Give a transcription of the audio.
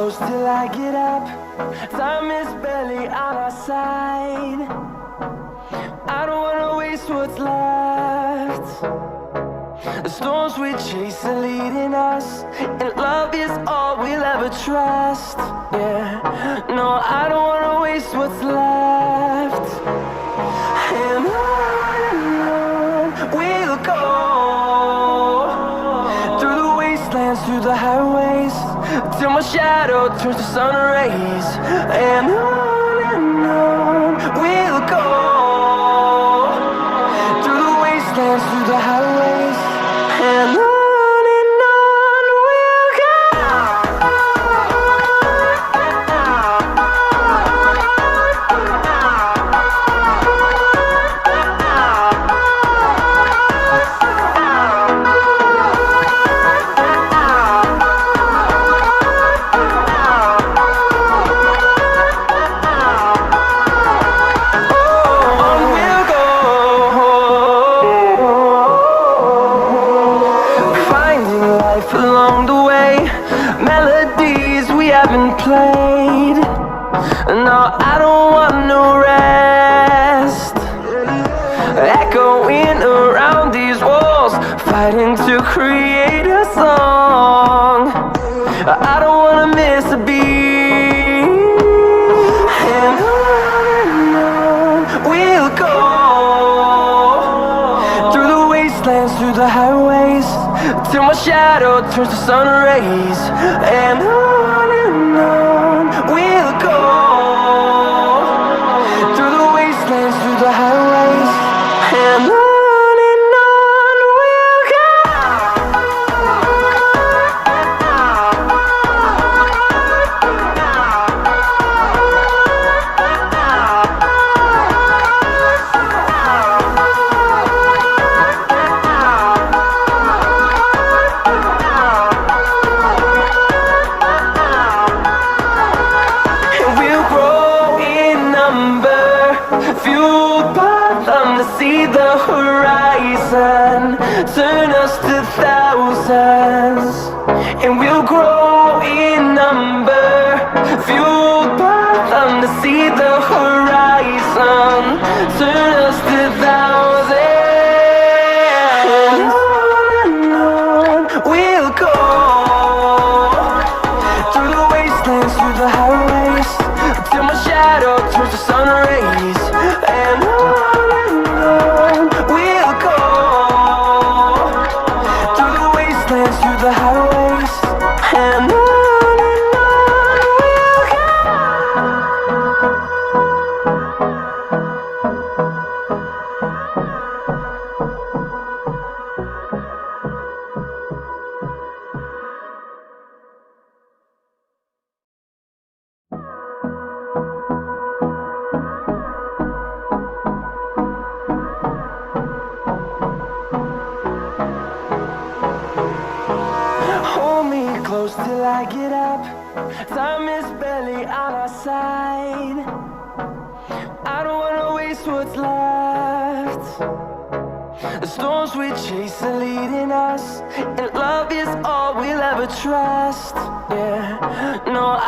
close till I get up. Time is barely on our side. I don't wanna waste what's left. The storms we chase are leading us, and love is all we'll ever trust. Yeah, no, I don't wanna waste what's left. And on we'll go, through the wastelands, through the highways, till my shadow turns to sun rays. And on we'll go, through the wastelands, through the highways, and on we'll go. Along the way, melodies we haven't played. No, I don't want no rest. Echoing around these walls, fighting to create a song. I don't wanna miss a beat. And on we'll go, through the wastelands, through the highways, till my shadow turns to sun rays. And on we'll go, through the wastelands, through the highways, and on we'll go. Fueled by them to see the horizon, turn us to thousands, and we'll grow in number. Fueled by them to see the horizon, turn us to thousands. And on we'll go, through the wastelands, through the highways, till my shadow turns to sun rays. And on we'll go, through the wastelands, through the highways, and on we'll go. Hold me close till I get up. Time is barely on our side. I don't wanna waste what's left. The storms we chase are leading us, and love is all we'll ever trust. Yeah, no,